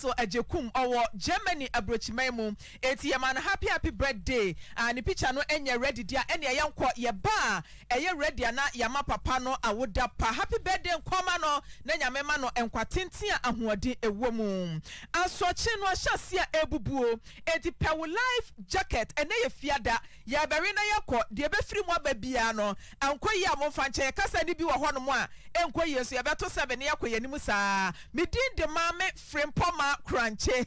so ajekum owo Germany abrochimemu eti ye man happy birthday and the picture no enye ready dia ene ye nko ye ba eye ready na yama papa no awoda pa happy birthday nkoma no na nyame ma no enkwatenten ahoɔden ewomu asoche no ahyasia ebubuo eti pewo life jacket ene ye fiada ya bere na yakɔ de befiri mu ababia no ankoyi amomfa nche kasa ni bi wo hɔ no mu a enkoyi so ya beto 7 ne yakɔ yanim saa medin de mame frimpoma crunche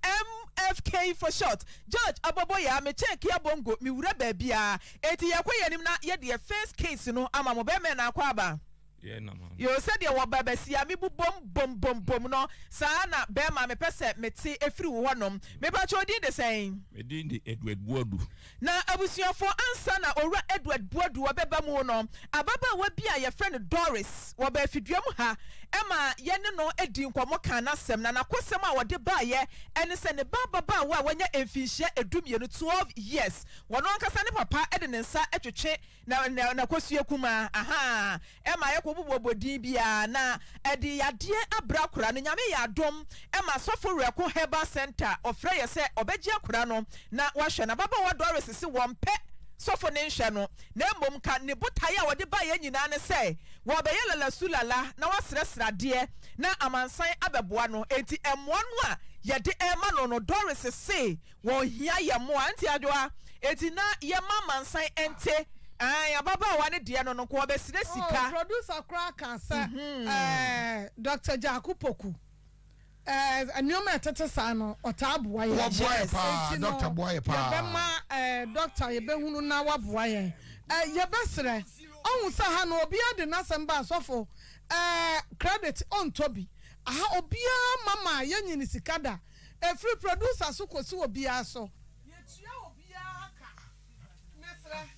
MFK for short George Aboboya me check ya bongo mi wura baabia eti yakɔ yanim na ye de first case no ama mo be me na akɔ aba. Yeah, no, man. You said you were babesia, me bom no. Sana bema me pese me ti efri wonom. Me ba cho di the same. Me di the Edward Boadu. Na abusia for answer na ora Edward Boadu wabeba mu no. Ababa wa bia ye friend Doris wa ba fiduam ha. Ema ye ne no edi nkomo kan na sem na nakosem a wode ba ye ene se ne baba wa wanya emfinhia edumie no 12 years. Wono ankasa ne papa ede ne nsa etwetwe na kosue kuma. Aha. Ema ye bobodin bia na edi yade abra kura no nyame ya dom ema sofo reko herbal center ofre ye se obeji akura no na wahwe na baba wa Doris se wompe sofo ne nhwe no na emom ka ne botaye a wode ba ye nyina ne se wo be yelala sulala na wasresra de na amansan abeboa no enti emmo no a yede ema no Doris se wo hia ye mo anti adwa enti na ye mamansan ente ya baba wa ne de no no ko be sire sika producer kra kan say Dr. Jakupoku anyoma tete sa no otaboa ye Dr. Boye pa ye be ma doctor ye be hunu na waboa ye ye be sire ohun sa ha no obi ade na samba asofo credit on Toby aha obia mama ye nyini sikada free producer so kosi obia so ye tua obia ka mesre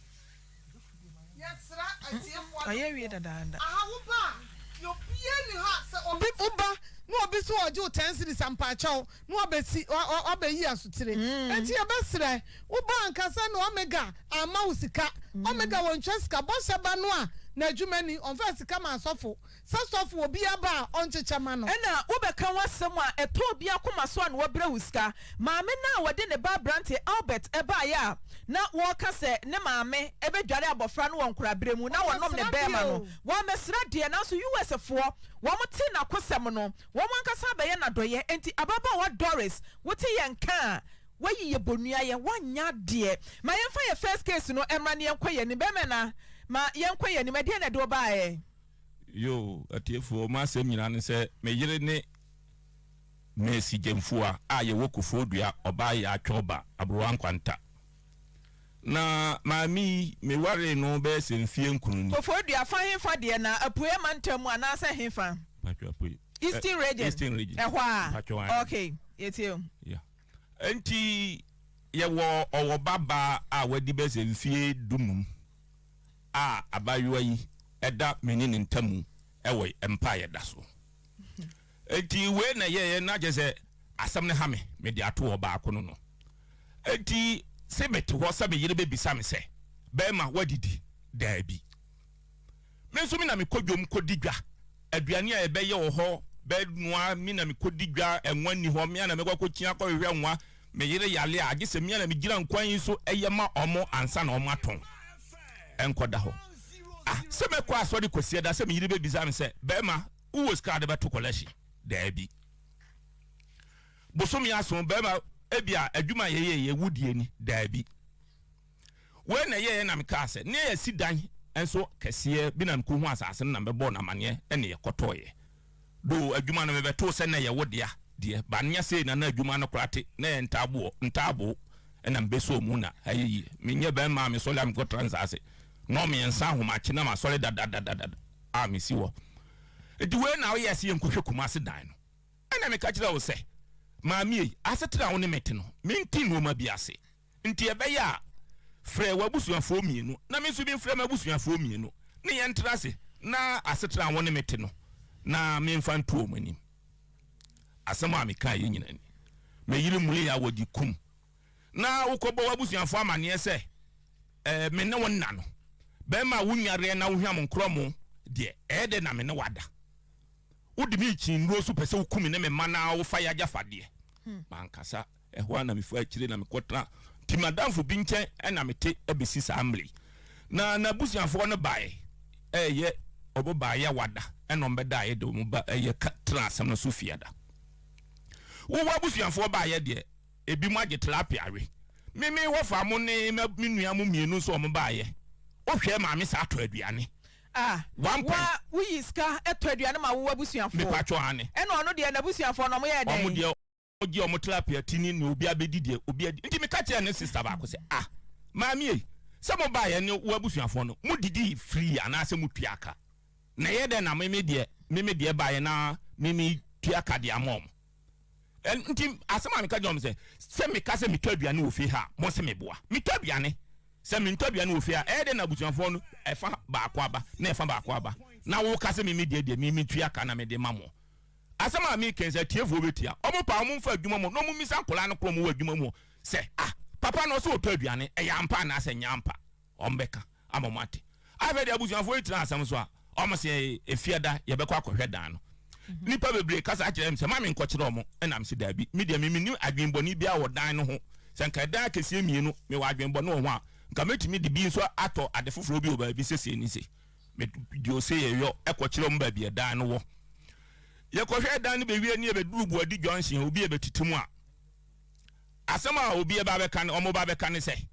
yes ra atiefo aye wie dada aha wo ba yo bia ni ha se obi uba no obi so oje 10 series ampa chaw no obesi obeyi asutire enti e besre wo ba nkasa no omega ama usika omega won cheska bo seba no a na adwumani on first kama asofo sasofo obi aba onchecha ma no ena wo beka wasem a eto obi akoma so an wo bra wuska maame na wode ne ba brante Albert eba ya na wo kase ne maame ebedware abofra no wonkura bremu na wonom ne bema no wo mesra de na so US fo wo mti na kosem no wo mankasa be ye na doye enti ababa wa Doris wote ye nka wayi ye bonua ye wanya de ma yemfa ye first case no emra ne yenkoye ne bema na ma yenkoye ne mede na do baaye yo atiefo ma sem nyina ne se me yire ne Messi Jemfua a ye wokofo dua oba ya atwoba abrowa nkwanta na mami me ware no be se mfie nkunu kofo dua fa henfa de na apue mantamu ana sa henfa apue Eastern region ehwa okay yetio yeah enti ye wo owo baba a wadi be se mfie dumum a abayewa yi eda menini ntamu ewe empire da so enti we na ye na je se asam ne ha me de ato oba akono no enti se beti ho sa be yire be bisa me se be ma wadidi da bi me so mi na me kodwom kodidwa aduane a ebe ye wo ho be noa mi na me kodidwa enwani ho me na me kwakokia kwa hwe nwa me yire yale a gese mi na me gira nkwan yi so eye ma omo ansa na omo aton enkoda ho se me kwa so de kosie da se me yire be bisa me se be ma uwo ska de beto collection da bi bosom ya so be ma ebia adwuma ye wudie ni da bi we na ye na me ka se ne ya sidan enso kese bi na nko hu asase na me bo na mane ene ye kotoye do adwuma na me beto se na ye wodia de ba nya se na adwuma na krate na ntabo ena mbeso mu na ayi me nye be ma me so la me ko transase no me nsa homache na ma sole da a me siwo edi we na wo yesi enkohwe kuma se dan no ena me ka kira wo se maami asetra wo ne mete no menti no ma biase nti ebe ya frɛ wabusuafo mienu na me nso bi frɛ mabusuafo mienu ne ye ntrase na asetra wo ne mete no na me mfa ntuo manim asema me kan ye nyina ni me yiri muli ya wodi kum na ukobo wabusuafo amane se me ne wonna no be ma wunyare na wohwam nkromo de ede na me ne wada wodi mi chi nro so pese wukumi ne me mana wo fa ya jafade mankasa ehwa na mifu akire na mekotra ti madam fo bi nchen na mete abesi samli na busianfo no bae ye obo bae wada eno mbeda ye de mu ba ye transam no so fiada wo busianfo bae de ebi mu age terapiare mimi wo fa mo ne menua mo mienu so mo bae wo hwe ma me sa ato aduane wa wiska eto aduane ma wo busianfo me patcho ane ono de na busianfo no mo ye den omo de ogi omo terapia tini ni obi abedidie obi nti me ka che ne sister ba ko se maami se mo bae ne wo busianfo no mo didi free ana se mo tuaka na ye de na meme de bae na meme tuaka de amom nti asema me ka jom se me ka se me twaduane wo fi ha mo se me boa me twaduane se me twaduane wo fi ha de na busianfo no efa ba kwa ba na efa ba kwa ba na wo ka se me de me tuaka na me de mamo asema me kense tiefo betia omo pa omo fa adwuma mo no mo misa nkola no kro mo adwuma mo se papa no so twaduane yampa na se nyampa ombeka amomate ave de busianfo itira asem so omo se efiada ye bekọ akọhwe dan no nipa bebre kasa akire mse ma me nkọkire omo enam se dabi media me ni adwenboni bia wo dan no ho se nka dan kese mienu me wa adwenboni ho a nka metimi de bi nso ato ade foforo bi oba bi sese ni se me di o se ye yo ekọkire omo ba bi dan no wo ye kọhwe dan no be wie ni e be durubu adi junction obi e betitimu a asema obi e ba be kan omo ba be kan se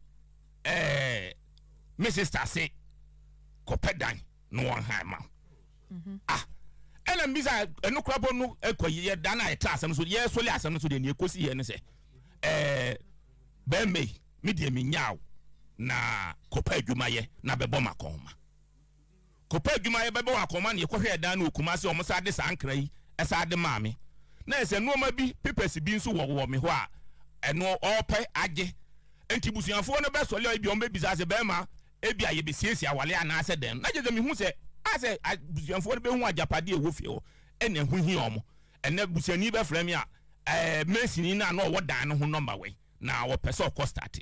me sister say kopedan no one ha ma ena mbisa eno krabo no ekoye dan na eta asem so ye so le asem so de ne ekosi ye ne se be me de me nyaw na kopa adwuma ye na bebo makoma kopa adwuma ye bebo makoma na ye kohwe dan na okuma se omo sa de sankra yi esa de maame na ese no ma bi papers bi nso wo me ho a eno ope age enti busuanfo no be so le bi o be bisa se be ma ebi aye be siesia wale ana ase den na je me hu se ase busuanfo no be hu ajapade e wo fie ho ene hu hi omo ene busuani be frame a mesini na no wo dan no ho number we na wo pese o start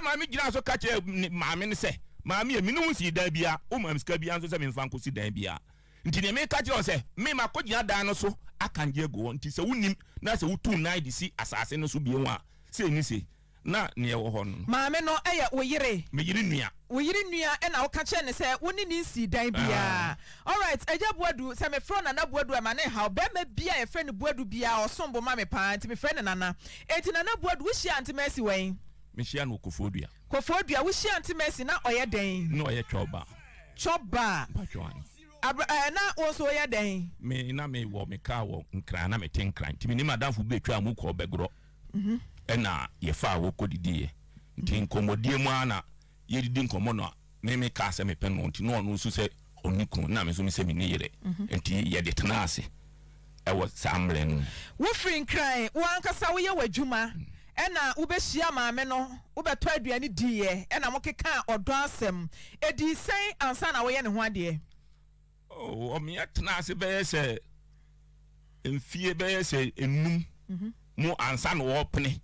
ma mi gina so ka che maame ne se maame e mi no si dan bia o ma mska bia nso se me mfa nkosi dan bia nti ne me ka che o se me ma ko gina dan no so akanje go nti se wunim na se wutu nine di si asase no so bia ho a se ni se na ne wo ho no maame no eye oyire me yiri nua oyiri nua e na wo ka che ne se woni ni si dan bia all right eja boadu se me fro na boadu ama ne ha be ma bia e friend boadu bia osombo ma me pa nti me friend nana enti nana boadu wo hia anti mercy wen me hia no kofodua wo hia anti mercy na oye den no oye choba na wo so oye den me na me wo me ka wo nkran na me ten kran nti me ni madam fu be twa mu ko begro ena ye fa wo kodidie nti nkomodie mu ana ye didi nkomo no me ka se me pe no nti no no su se onikun na me so me se me ni yere nti ye de tenase e wo samle no wo free nkran wo ankasa wo ye wadwuma ena wo be hia maame no wo beto aduane diye ena mo keka odo asem edi sen ansa na wo ye ne ho ade o me tenase be se enfie be se enum mu ansa na wo pene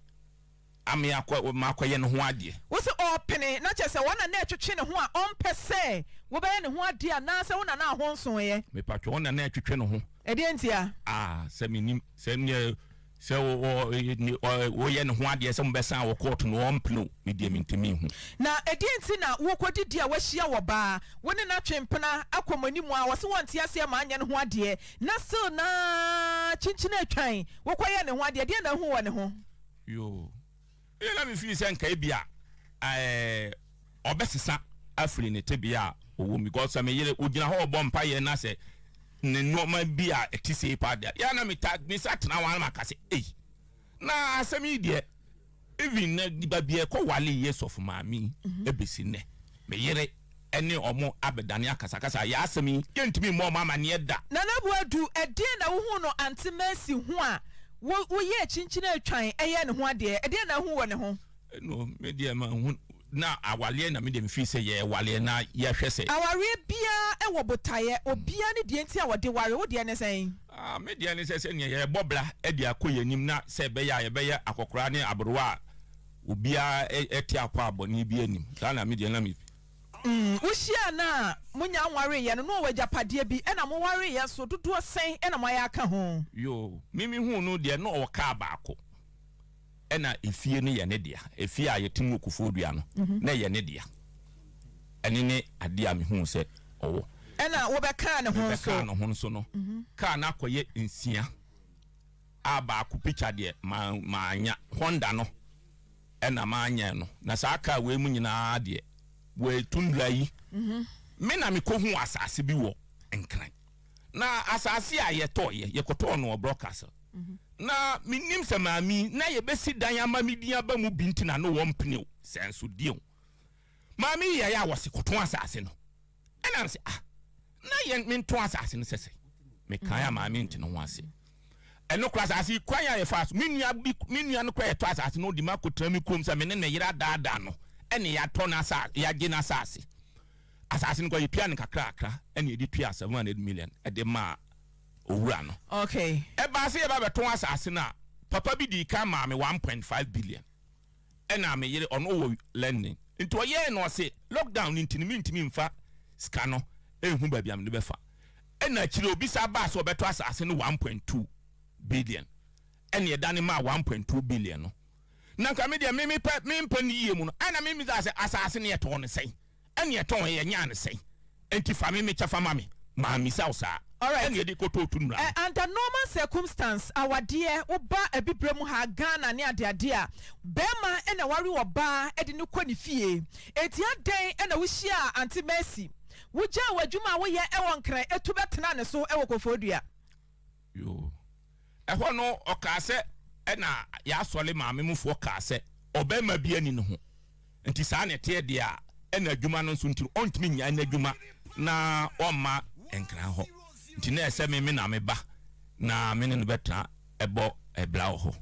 ame akwa makoye ne ho ade wo se opene na che se wona na etwetwe ne ho a ompese wo be ne ho ade na se wona na ho nso ye me patwo wona na etwetwe ne ho ede entia se minim se ne se wo ye ne ho ade se mbesa wo court no ompno me die mentimi hu na ede enti na wo kodidi a wahia wo ba woni na twempena akomanimu a wo se wonte ase ma anya ne ho ade na so na chinchina atwan wo koye ne ho ade de na hu wo ne ho yo ela mi fi se nka bia obesesa afri ne tebia owo mi because me yere ogina ho obo mpa ye na se ne normal bia etise pada ya na mi tag mi satna wan makase na asemi de even na bia ko wale yes of mami ebesi ne me yere ene omo abedane akasakasa ya asemi yentimi mo mama ne da na boadu ede na wo hu no antimasi hu a wo ye chinchina atwan eye ne ho ade ede na hu wo ne ho no me de ma hu na awale na me de mfi se ye wale na ye hwese aware bia e wo botaye obia ne de enti a wo de ware wo de ne sen me de ne se ne ye bobla e de akoyanim na se be ya ye be ya akokora ne abrowa obia eti akwa aboni bi anim sa na me de na me Ushia na munya nware ye no wajapade bi na mo ware ye so dodo sen na mo ya aka ho. Yo, mimi hu no de no wo ka baako. Na efie ne ye ne dia. Efie a yetimu okufodua no na ye ne dia. Ene ne ade a me hu se owo. Na wo be ka ne ho so. Ka no ho so no. Ka na akoye nsia. Abaako picture de ma anya Honda no. Na ma anya no. Na sa aka we mu nyina de we tundra yi. Me na me ko hu asase bi wo enkran. Na asase a ye to ye koto no broadcast. Na minim se maami na ye besi dan ama media ba mu binti na no wo mpene senso dio. Maami ye ya wose koto asase no. Na se na ye mento asase no sese. Me kan ya maami nti no ho ase. Eno kra asase kwan ya ye fast. Minua no kra ye to asase no di makotra mi krom se me ne nyira daada no. Ene ya to na sa ya gina asase. Asase no ko ye pia ne kakra ene di pia 700 million e de ma owura no. Okay. Eba se eba beton asase na papa bi di ka ma me 1.5 billion. Ena me yire ono wo lending. Nti o ye no se lockdown ntimi mfa ska no ehu ba bia me be fa. Ena chire obi sa ba so beto asase no 1.2 billion. Ena ye dane ma 1.2 billion no. Na nka me dia me mpa ni yie mu no. Ana me asase ne ye to no sei. Ena ye to ye nya ne sei. Enti fa me chafa ma me. Ma mi sa usa. All right. Under normal circumstance, our dear Oba Ebibremu ha Ghana near the idea. Bema and a worry or bar at the new quanifie. Etia day and a wishia anti Mercy. Would ya wajuma we ya ewan cry a two betanana so ewokofodia? Yo. A hono or case ena ya sole mammy for case or bema bien in home. And tisane tear dia and a juman suntil on me and a juma na oma and craho. Nti na ese me na me ba na me ne beta ebo ebla ho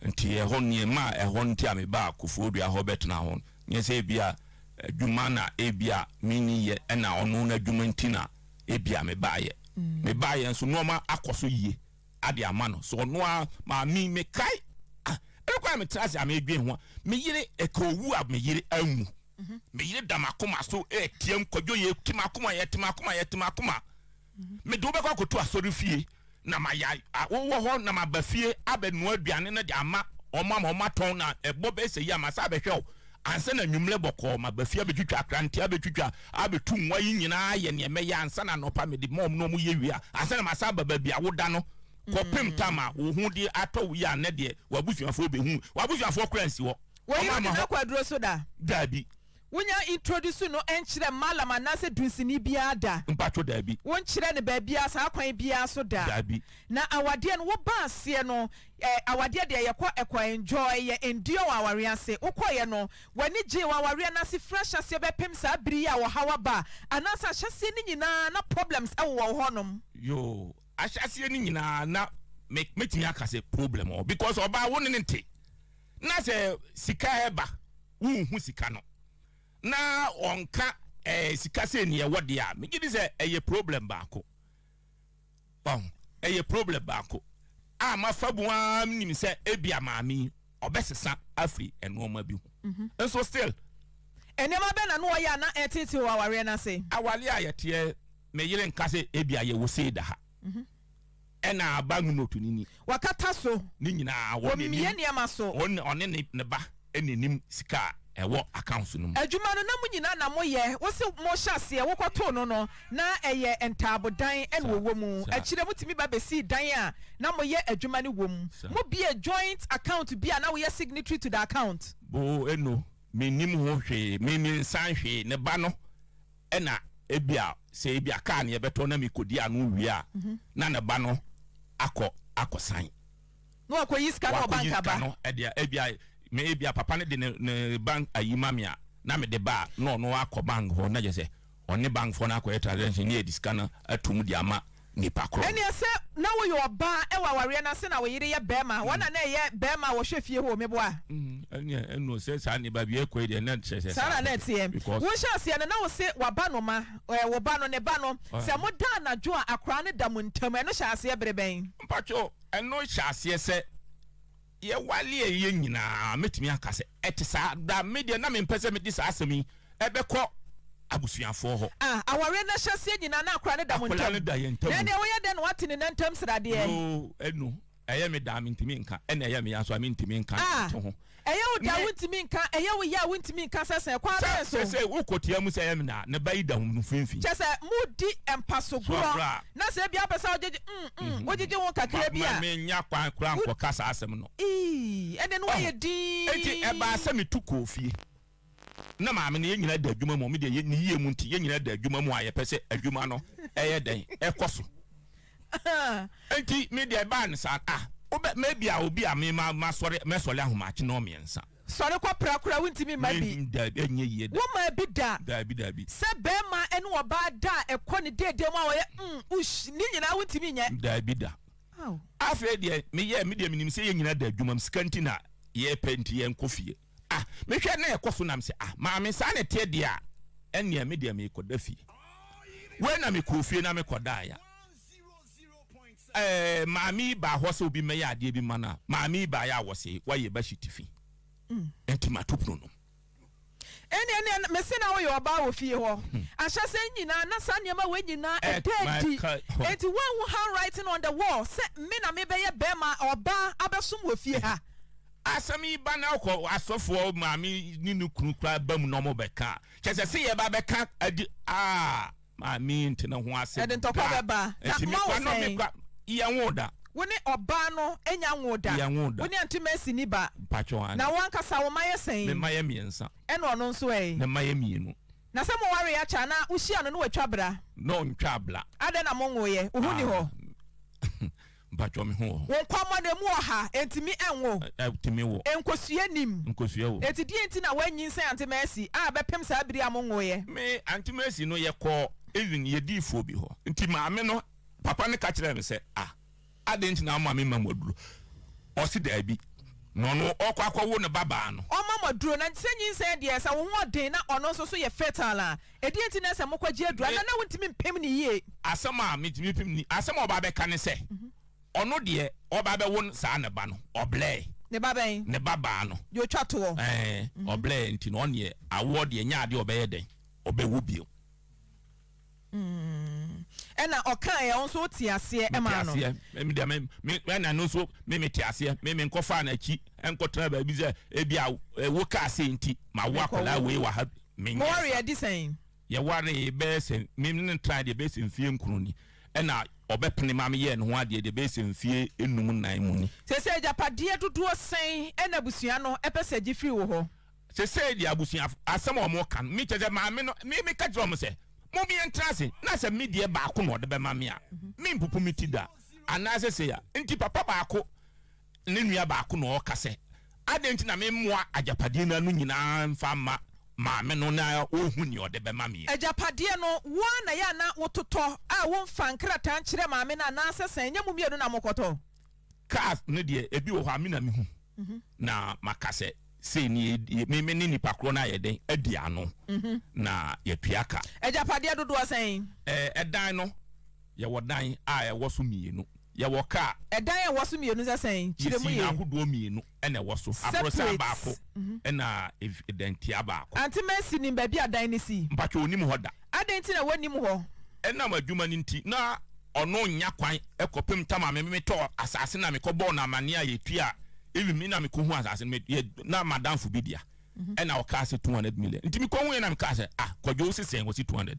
nti e ho nie ma e ho nti a me ba akofodua ho betna ho nye se bia adwuma na ebia mini ye na ono na adwuma nti na ebia me ba ye nso no ma akoso yie ade ama no so no a ma mi me kai ekwa me trase a me dwen ho me yire ekowu a me yire amu me yire damakoma so tiem kwadwo ye timakoma me do be kwa to asori fie na maya wo ho na mabafie abenu aduane na de ama oma ton na ebo be se ya masa behwe ansa na nwumle boko mabafie betwitwa akrantia betwitwa abetu nwa yi nyina ye ne me ya ansa na nopa me de mom no mu ye wia ansa na masa baba bia woda no kopem tama wo hu di ato ya ne de wabusuafo be hu wabusuafo kransi wo wo yi na kwaduro so da dabi Wunya introduce no enchire malama na se dunsini bia da. Mpacho dabi. Won chire ne ba bia sa kwan bia so da. Dabi. Na awade no wo ba ase no awade de ye kwa enjoy ye endio aware ase. Ukoye no wani je aware na se fresh ase be pem sa biri ya wo hawa ba. Anasa hyase ni nyina na problems e wo honom. Yo, ahyase ni nyina na metimi aka se problem o because oba won ne nte. Na se sika eba, hu sika no. Na onka sika se ne wode a me gidi se eye problem baako eye problem baako a mafabu am nim se ebia maami obesesa afri enoma bi hu enso still enema be na no ya na etiti waware na se awale a yete me yire nka se ebia ye wose da ha ena abangu notu nini wakata so ni nyina woni ni niam so one ne ba enenim sika ewo accounts no adwuma no na munyina na moye wo se mo hyase e wo kwoto no na eye entabodan en wo mu akire mutimi ba besi dan a na moye adwuma ne wo mu mo be a joint account bi a na wo ye signatory to the account bo eno menim ho hwe memi san hwe ne ba no ena ebia se ebia ka na ye beto na mikodi anu wi a na ne ba no akosan no akoyi ska no banka ba no ebia me ebia papa ne de ne bank ayima me a na me de ba no akọ ho na je se oni bank for na akọ transaction ne ediska na atum di ama nipa kro eni ese na wo yo ba e wa ware na se na wo yire ye bema wana na ye bema wo hwe fie ho me bo a eni eno se sa ne ba bi ekọ de na se se sa na tie wo sha se na wo se wa ba no ma wo ba no ne ba no se mo da na jo a akra ne da mu ntam eno sha se breben mpacho eno sha se se ye wale ye nyina metimi akase etisa da media na me mpese me di sa asemi ebekọ abusuafo ho aware na hyase nyina na akora ne da montam akora ne da ye ntam na ne woyɛ den wate ne nantam srade no enu ɛyɛ me da mentimi nka ɛna ɛyɛ me yanso mentimi nka to ho ɛyɛ wo da wontimi nka ɛyɛ wo ya wontimi nka sɛsɛ kwa bɛ so sɛ wokotia mu sɛ ɛyɛ me na ne bayi da mu finfin kyɛ sɛ mudi empasogoro na sɛ bia pɛsɛ wogege wo kakra bia me nya kwan kura nkɔ kasa asɛm no ɛne no wɔyɛ din enti ɛba asɛ me tu kofie na maame ne nyina da adwuma mu me de ne yie mu nti nyina da adwuma mu a yɛpɛ sɛ adwuma no ɛyɛ den ɛkɔ so enti me de ba ne sa maybe a obi a me ma sɔre mesɔle ahomaakye no miɛnsa sɔre kɔ prakora wontimi ma bi enye yie wo ma bi da dabi sɛ bɛma ɛne ɔba da ɛkɔ ne dede mu a wɔyɛ ush ne nyina wontimi nyɛ dabi da afei de me de minim sɛ yɛ nyina da adwuma sika nti na yɛ penti yɛ nkofie mehwɛ na ɛkɔ so nam sɛ maame saa ne te de a ɛnea me de me kɔda fie we na me kofie na me kɔda ya maami ba hɔ sɛ obi mɛyɛ adeɛ bi mana maami ba ya wɔse wɔyɛ ba hitifi enti matopno no ɛne mese na woyɛ ɔba wɔ fie hɔ ahyɛ sɛ nyina na saa nneɛma wɔ nyina ɛdadi enti wɔn handwriting on the wall sɛ me na mebɛyɛ bɛma ɔba abɛsom wɔ fie ha asɛm yi ba na kɔ asɔfoɔ maami ne no kunu kra ba mu no mo bɛka kyɛ sɛ sɛ yɛ ba bɛka adi maami nti no ho asɛm ɛde ntɔkwa bɛba na ma wo sɛ yɛnwo da wone ɔba no enya nwo da wone antuma asi ni ba na wankasa wo mayɛ sɛn me mayɛ miɛnsa ɛna ɔno nso me mayɛ mienu na sɛ mo ware ya cha na uhyia no no watwa bra no ntwa bla ade na mo nwoyɛ wo ni hɔ mpacho me ho wo kwamo na mu ɔha entimi enwo entimi wo enkosua nim nkosua wo etidi enti na wanyin sɛ antuma asi bɛpem saa biri a mo nwoyɛ me antuma asi no yɛkɔ even yɛdifo bi hɔ nti maame no papa ne ka kyerɛ me sɛ adenti na ama me mamaduro ɔsi daabi no no ɔkɔ ne baba no ɔmamaduro na nsenyin sɛ deɛ sɛ wo ho ɔden na ɔno nso so yɛ fertile a enti na sɛ mokɔgye adura na wontimi mpem ne yie asɛm a metimi pem ni asɛm a ɔba bɛka ne sɛ ɔno deɛ ɔba bɛwo saa ne ba no ɔblɛ ne baba ne baba no yo twa to ɔblɛ nti no ɔne awo deɛ nya ade ɔbɛyɛ den ɔbɛwo bio ɛna ɔka yɛ nso ti aseɛ ɛma no me na no so me ti aseɛ me nkɔfa na akyi ɛnkɔtena ba bi sɛ ebi a wo ka ase nti ma wo akola we wa ha me mo ware adi sɛn ye ware be sɛ me ne try de be sɛ mfie nkroni ɛna ɔbɛpene ma me yɛ ne ho ade de be sɛ mfie enum nan mu ni sɛ japadeɛ dodoɔ sɛn ɛna busua no ɛpɛ sɛ gye firi wo hɔ sɛ de abusua asɛm a ɔmo kan me kyɛ sɛ ma me no me ka kyerɛ ɔmo sɛ mo bi entrance na sɛ media baako na ɔde bɛma me a me mpupu mi ti da anaasɛ sɛ ya nti papa baako ne nua baako na ɔka sɛ adenti na me mmoa ajapadeɛ na no nyinaa mfa ma me no na ohu ni ɔde bɛma me ajapadeɛ no wo na ya na wototɔ a wo mfa nkrata nkyerɛ ma me na anaasɛ sɛ nyɛ mu mienu na mokɔtɔ cars ne deɛ ebi wɔ hɔ a me na me hu na maka sɛ sei ni me ne nipa kro na yɛ den adi ano na yɛtua ka ajapadeɛ dodoɔ sɛn ɛdan no yɛwɔ dan a ɛwɔ so mienu yɛwɔ ka ɛdan a ɛwɔ so mienu sɛ sɛn kyerɛ mu yɛ ahodoɔ mienu ɛna ɛwɔ so aborosa baako ɛna evidentia baako anti mesi nim baabi adan ne si mpatwa onim hɔ da adenti na wonim hɔ ɛna adwuma ne nti na ɔno nya kwan ɛkɔpem tama me tɔ asase na me kɔbɔ na amane a yɛtua even me na me ko hu asase na madam fu bi dia ɛna ɔka se 200 million nti me ko hu na me ka se kɔdwo se sen wo si 200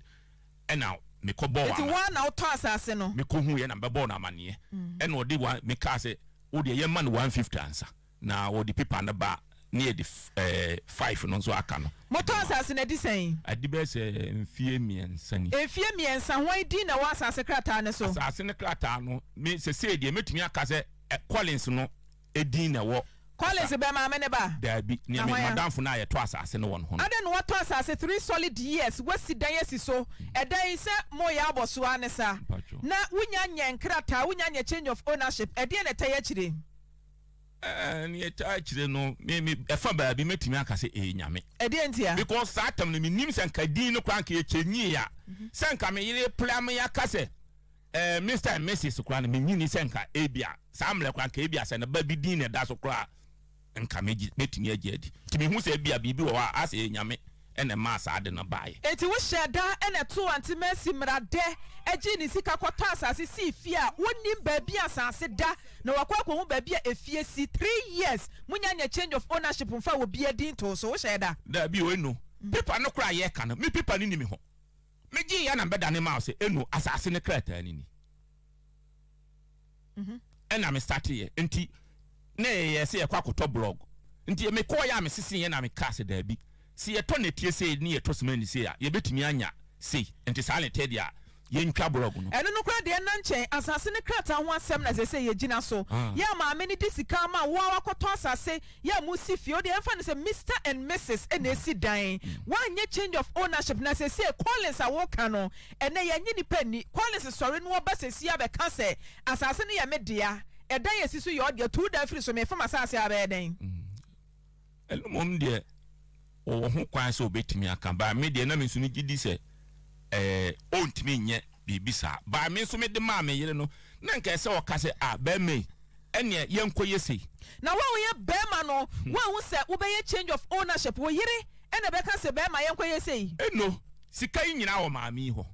ɛna me ko bɔ wa nti wa na ɔtɔ asase no me ko hu ye na me bɔ na amane ɛna ɔde wa me ka se wo de ye man 150 ansa na wo de paper na ba ne de 5 no so aka no motɔ asase na di sen adi be se mfie miensa ni efie miensa hwan di na wa asase krata ne so asase ne krata no me se de metumi aka se Collins no edin na wo Collins be ma me ne ba dabi ni me madam fu na ye to asase ne won ho ade no wato asase 3 solid years wasi dan asi so edan se mo ya aboso anesa na wunya nye nkrata wunya nye change of ownership ede na taye kire ni eta kire no me efa ba bi metimi aka se nyame ede ntia because satam no nim se nka din no kwan ka ye chenyi ya se nka me yire plan ya ka se Mr. and Mrs. Kran me nyini se nka ebia samle kwan ka ebia se na ba bi din na da so kra nka metimi agye adi timi hu se ebia bibi wo ase nyame ene masa ade no bae enti wo hyeda ene to anti mercy mrade agi ni sika kwoto asase si fie a wonim ba bi asase da na wakwa hu ba bi efie si 3 years munya change of ownership mfa wo bi adin to so wo hyeda da bi o enu paper no kra ye ka no me paper ni mi ho me gi ya na beda ne ma se enu asase ne krata ni ena me start ye enti na ye se ye kwa koto blog nti me ko ya me sisi ye na me cast da bi si ye to ne tie se ni ye to sema ni se ya ye betumi anya se enti sa le tedi a ye ntwa blog no eno no kra de na nchen asase ne krata ho asem na se ye gina so ya ma me ni disika ma wo akoto asase ya mu si fie o de emfa ne se Mr and Mrs ena si dan wanye change of ownership na se Collins a wo ka no ena ye nyi ni pani Collins sorry no oba se si abeka se asase ne ya media edan ye sisu ye ode 2 da free so me fama asase abeden elmom de o ho kwan se obetimi aka ba me de na me sunu gidi se ontimi nye bibisa ba me so me de ma me yire no na nka se o ka se ba me ene yenkoye sei na wo ye be ma no wo se wo be ye change of ownership wo yire ene be ka se be ma yenkoye sei eno sika nyina wo ma mi ho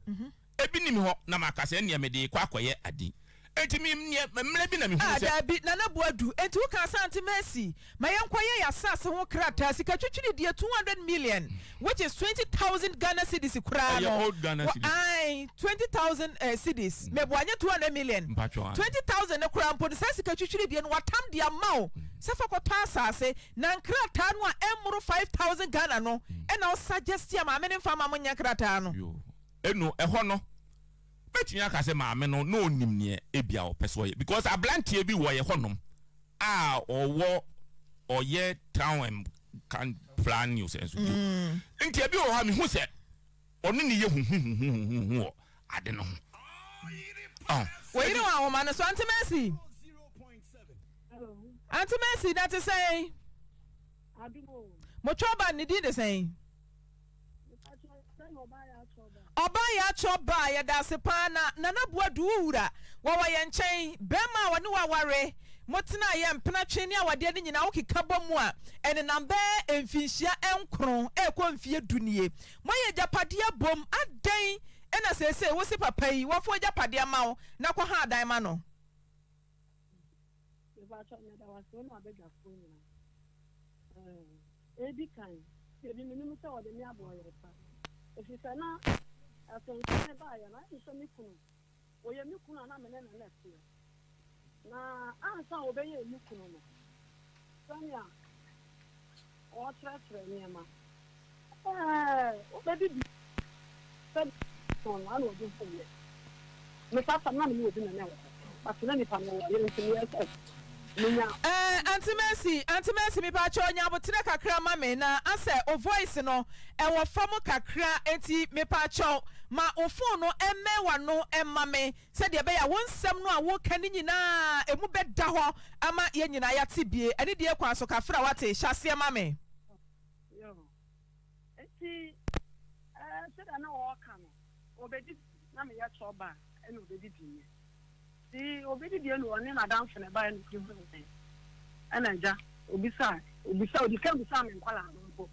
ebi nim ho na maka se ene me de kwa akoye adin enti mi mle bi na mi hu se da bi na na boadu enti wo ka santi mercy ma yenkoye ya sase ho krata sika twitwiri de 200 million which is 20,000 Ghana cedis kura no old Ghana cedis ai 20,000 cedis me boanye 200 million 20,000 ne kura mpo sase sika twitwiri de no watam de amao se fa ko ta sase na krata no a emro 5,000 Ghana no e na o suggest ya ma me ne mfa ma mo nya krata no eno eho no betinya ka se maame no no onim ne ebia opeso ye because ablantie bi wo ye honom a owo oye town can plan news enso nti ebi wo ha me hu se onu ne ye hu ade no we you know man so Auntie Mercy Auntie Mercy that is say mo choba ni di de say Oba ya choba ya da sepana na boadu wura wa ye nchen bema wa ne waware motina ye mpena twene a wade ne nyina wo keka bomu a ene nambe emfinhia enkron ekọ mfie dunie moye japade bom adan ena sese wo se papa yi wo fo japade ma wo na kwa ha adan ma no ebi kan ebi minnu se wo de mi abo Oyerepaafutuo if you say na asense ba ya na iso mi kunu oye mi kunu na me na left na ansa obeye mi kunu no sanya o tre ni ma o baby bi said on na no do for ye me papa na me obi na na but na me pa no ye ni se Auntie Mercy mi pa cho nya botire kakra ma me na ase o voice no e wo fam kakra enti mi pa cho ma o phone no emewa no emma me se de be ya won nsem no a wo ka ni nyina emu beda ho ama ye nyina ya tibie eni de kwa so kafra wate hyase ma me yo enti se da na wo ka no obedi na me ya choba eni obedi bi si obedi bi enu oni na dance na ba enu ki hu anaja obisa odi ka bisa me nkwala no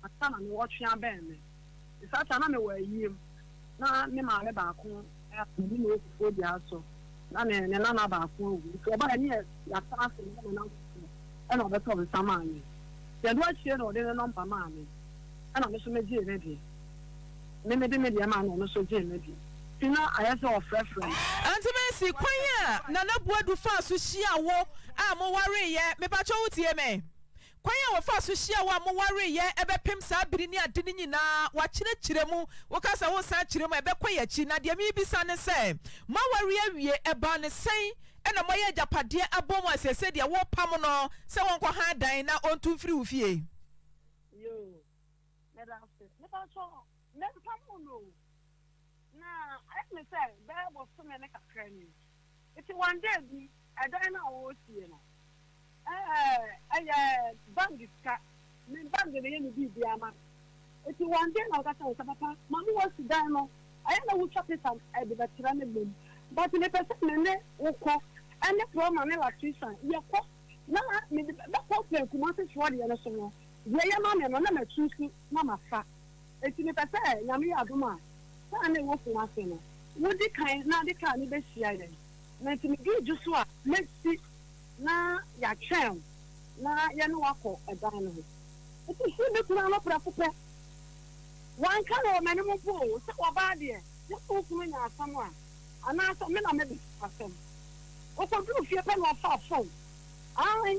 ata na me wo twia ben me isa ta na me wa yiem na me ma le ba ko ni no ko di aso na ne na ba ko so ba ni ya ta se na ana ba to bisa ma ni ya do achie no de number ma me ana me so me ji ne bi me de ma no so ji ne bi tina ayese of reference Auntie Mercy kwanya na boadu fa so hia wo a mo ware ye me pa cho wutie me kwanya wo fa so hia wo a mo ware ye ebepem sa biri ni ade ni nyina wa kire mu wo ka sa wo sa kire mu ebekoya chi na de mi bisa ne se ma ware awie eba ne sen ena mo ye japade abom asese de wo pam no se won ko ha dan na ontu firi wo fie yo me da se me pa cho me pam no na I me say there was so many kakran it's one day bi I don't know what you know bank ka me bank de ye bi ama it's one day na ka say papa mama wants to die no I know we chop it and I be better me mum but me person me wo ko and the problem na electrician ye ko na me da ko pe ku mo se shwari ye no so no ye ma me no na ma tusu na ma fa eti ni pese nyame adoma sa na wo fun ase no wo di kan na di kan ni be sia ye na eti ni gi so a mesi na ya chen na ye no akọ edan no eti si be kura no pra fupe wan kan o mani mo bo se wo ba de ye ko kuma nya asam a ana so me na me bi asam o ko du fie pe no fa phone ai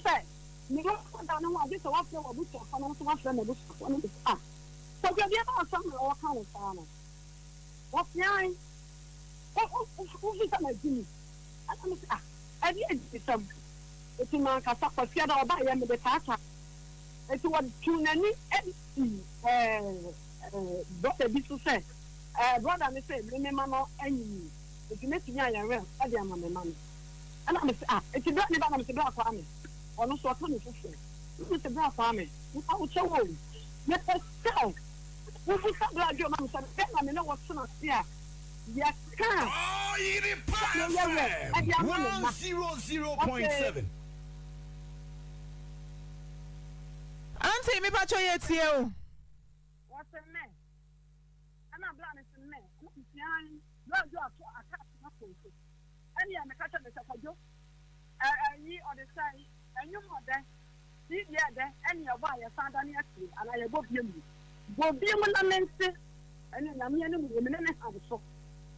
say me go down no ade so wa fle wa bu so fa no so wa fle na bu so no ah so ke dia ba asam na wa kan fa no wa fian o vi sa na dini ana me ah ade e sam eti man ka sa kwa fia da oba ye me de tata eti wa tunani doctor bi so say brother me say me no anyi eti me tinya ya re ade ama me ma no ana me say ah eti do ne ba na me say do akwa me ono so ka me fufu me say do akwa me nka wo chewo me tell wo fu sa bla jo ma me say na me no wo so na sia ya ka Oyerepaafutuo 100.7. Auntie, me pacho ye tie o. What's a man? I'm not blind as a man. Blood you are attached to any of the catcher that I do. Ye on the side, and you more there. See, yeah, there, any of why I found on your and I go be you. Go be when I meant it, and then I'm young women and I was so.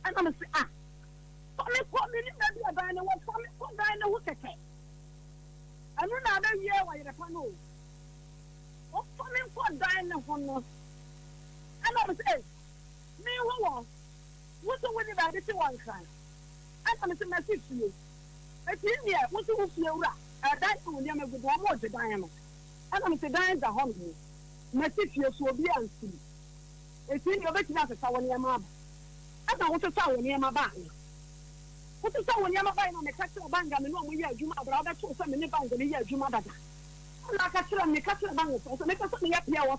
And I'm say, ah, for me, put me in the band and what for me, put down the hook attack. I don't know that year why you're a panel. What for me, put down the honor. And I was say, me who was what's the winning about this one kind? And I'm a message to you. But in here, what's the feel right? I died to them with one more to diamond. And I'm saying, dying the hungry. Message you so be unseen. It's in your best as our near mother. I don't want to tell near my bag. What is our near my bag on the catcher bang and no we are Juma, but other two some in the bank and the year Juma. Like I said, I'm the catcher bang, so make us something up here.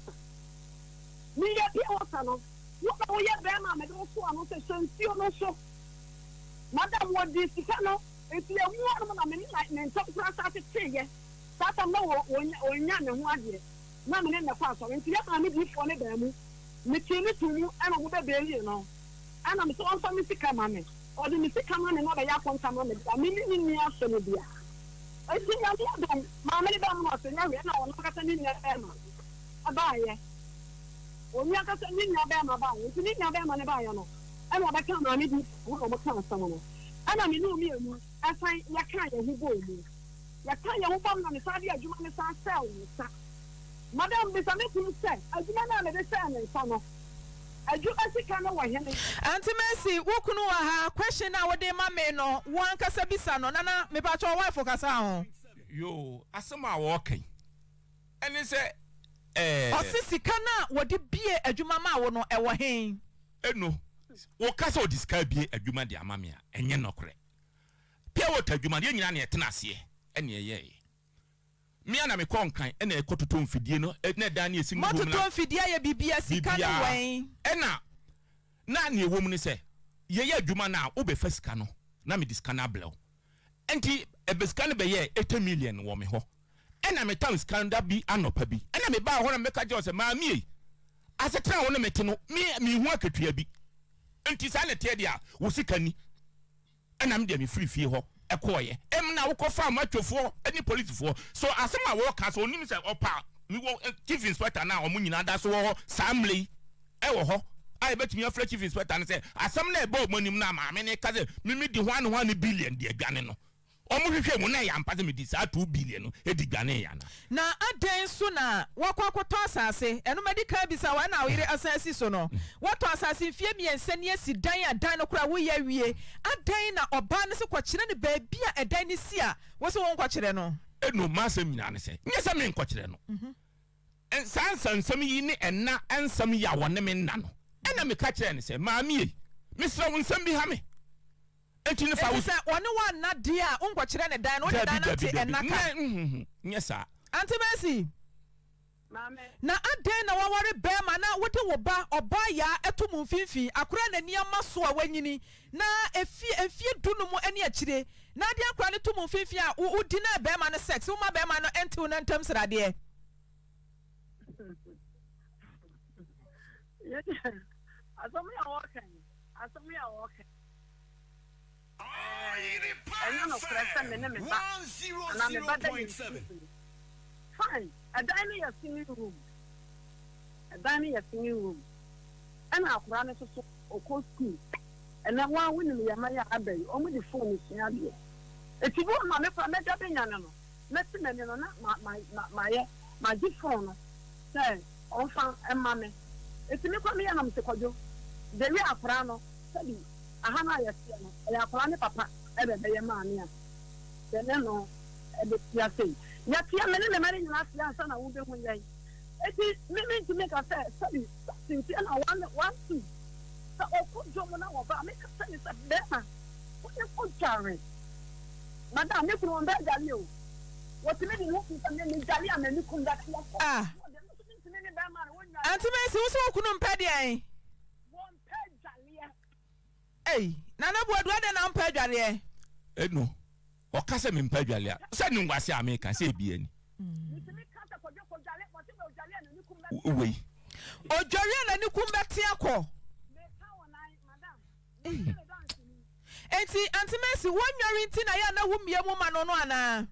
Me ya pia wasano woka wo ye bema me do so ano se sensio no so madam wo di sikano eti e hu anu na me ni like me top class ati teye tata no wo onya ne ho ade na me ne kwa so enti ya ma me di fo ne ba mu me tini tumu ana wo be be no ana me so on me sika ma me o di me sika ma me no ba ya konta ma me ni ni aso no bia eti ya bi adom ma me ba mu so nya we na wo no kata ni nya ema abaye Onya kasa ni nya be ma ba wo ni nya be ma ne ba ya no e mo be ka ma mi di wo ko mo ka asam no ana mi no mi emu asan ya ka ya hu bo mu ya ka ya hu bam na me sa di adwuma me sa sell wo sa madam be sa me kum say adwuma na me de say na sa no adwuma sika no wa hene Auntie Mercy, wo kunu wa ha question na wo de ma me no wo ankasa bisa no nana me pacho wife kasa ho yo asema wo kan ene se Osisi kana wodi bie adwuma ma wo no ewo hen eno wo kasa o describe bie adwuma de amame a enye nokre pia wo tadwuma de nyina na etena ase ene ye me ana me konkan ene ekototo mfidie no na dan na esi mu mo toto mfidie ya bibia sika no wen ena na ne ewo mu ne se ye adwuma na wo be fasika no na me disika na blew enti ebesika no be ye 80 million wo me ho ena me town scandal bi anopa bi ena me ba ho na me ka je o se ma mi asetra wo na me te no me hu akatua bi enti sa na te dia wo sika ni ena me dia me free fie ho ekoye na wo ko fa matwofo eni policefoɔ so asema wo ka so onim se opa me wo chief inspector na omo nyina da so wo samle wo ho ai betumi afra chief inspector na se asem na ebe omonim na ma me ne ka se me di 1 billion de adwane no omo hwehwe mu na ya mpase me di sa 2 billion no edigane ya na aden so na wakwakoto asase eno medical bisa wa na awire asase so no wato asase fie miense ne asi dan adan no kura wo ya wie adan na oba ne se kwakire ne baabi a edan ne si a wo se won kwakire no eno masem nyina ne se nye se me kwakire no sansansam yi ne enna ensam ya wone me nna no ena me ka kire ne se maami me sra won sam bi ha me enti ne fa wo se wone wa na de a unkwakire ne dan no de dan na te enna ka nye sa Auntie Mercy na aden na waware bema na wote wo ba oba ya etum mfimfi akura na niama so a wanyini na efie dunu mu ene akire na de akura ne tum mfimfi a udi na bema no sex wo ma bema no enti wo na ntam srade Asomya walking. Asomya walking. And you know, press and then 100.7. Fine. A dining a singing room. A dining a singing room. And I'll run it to school. And then one winning the Maya Abbey, only the phone is near you. If you want my for make up in Yanano, let me know my deep phone. Say, Enfant and Mammy. If you look at me and I'm to the real Frano, study. Ahana yasiano, ya plani papa, ebe be yemania. Then no, ebe yasi. Yatia many many last year sana ube mwenye. Eti mimi to make a say, study, something, and I want to. So I put Jomona over, make a say it's a better. What you put Jerry? Madame, you can beg you. What you mean, looking for me, Jalian, and you come back. Ah, Auntie Messi, who's who couldn't pay the one pay Jalia. Hey, Nana would rather than pay Jalia. No. Or Cassam in Pedalia. Send him was America, say bien. Oui. Oh, Jorian and you come back to Yako. And see, Auntie Messi, one year in Tina, I know whom your woman on one.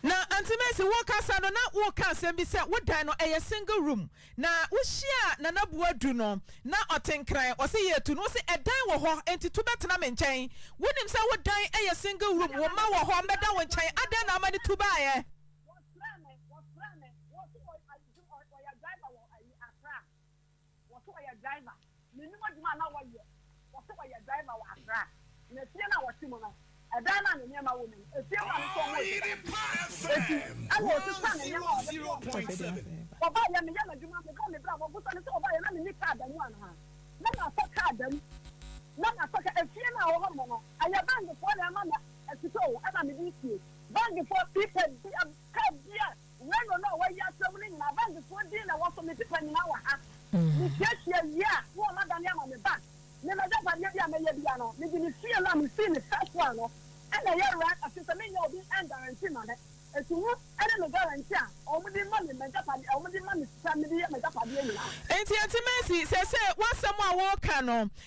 Now, Auntie Messi, walk us and not walk us and be said, what dine a single room. Now, we share Nana Buaduno, now or 10 cry, or say to no say a dine or and to better and chain. Wouldn't himself would die a single room, or Mawa Home, but down chain, I don't know money to buy.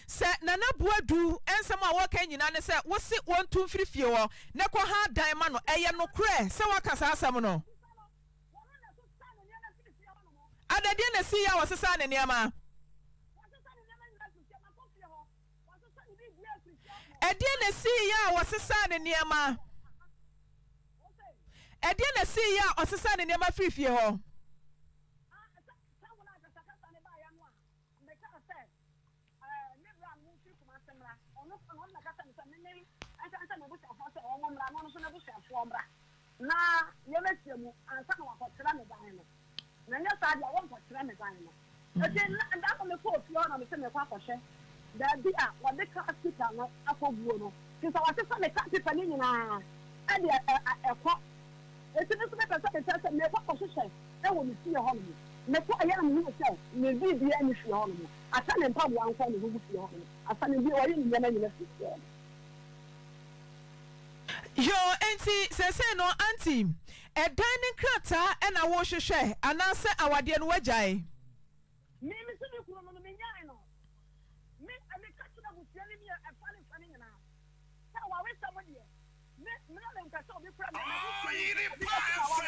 Say Nana Buadu and some are walking in and say, what's it 1, 2, 3, 4? Neko hard diamond, I am no cray, so I can say some. I didn't see I was a son in Yama. I didn't see I was a son in Yama. I didn't see I was a son in Yama free for you. Na yemesiemu ansa wa kwatira me dan no na nya sa dia won kwatira me dan no e dey na ko me ko ofio na me se me kwa kwahwe da bi a wo de ka sika no akobuo no ti sa wa se me ka ti pani nyina e de ekọ e ti so me pesa me se me kwa kwahwe e wo ni si ho no me ko aya na me se me bi bi ani fi ho no asa ne mpabu anko ne hu fi ho no asa ne bi wo yi ni na nyina fi ho. Yo, auntie, say no, auntie. A dining crata and a wash a share, and answer our dear Wajai. Me, Mr. Nicola, me, I may catch up with me a funny now. How are we somebody? Oyerepaafutuo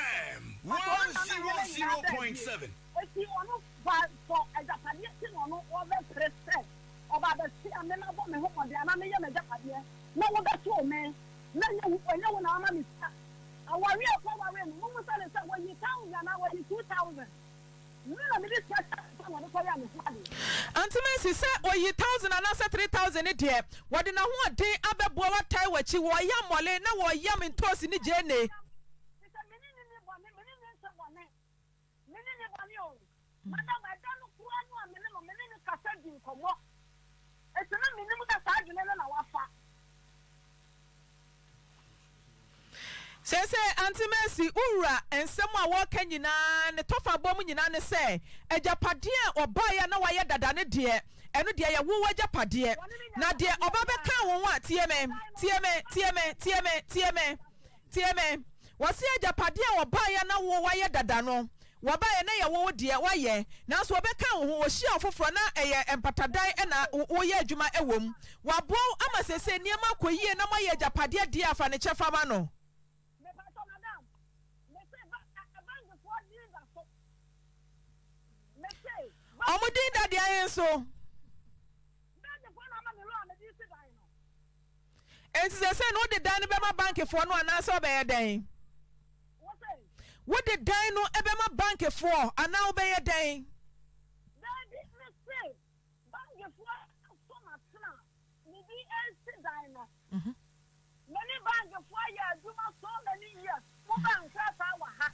100.7. If you want to for a Japanese or over press about the sea, and then I want to hope on the anime Japan. No, that's all, man. No, when I'm a our real power when you 1,000 now when you 2,000. No, I mean this Auntie Messi said, well, you 1,000 and answer 3,000 a day. What in a 1 day, Abba Boa tie what you were yam wale, now or yam in toss in the journey. Madam, I don't know who I am, minimum cassette come up. It's a minimum cassette in our fat. Say, Auntie Mercy, Ura, and someone walking in an tougher bomb in an say, a Japadia or buyer no way than a dear, eno de ya wo wajapade na de oba be kan wo a tieme wasi ajapade a oba ya na wo waye dada no waba ye na ye wo de waye na so obe kan wo hia ofoforo na eye empatadan na wo ye adwuma ewom wabo ama sese niam akoyie na moye ajapade de afa ne chefa ma no Omudin da dia so. Enti se no de dan be ma bank for no ana so be den. Wo de dan no e be ma bank for ana wo be den. Many bank for ya do ma so many years. Wo bank sa wa ha.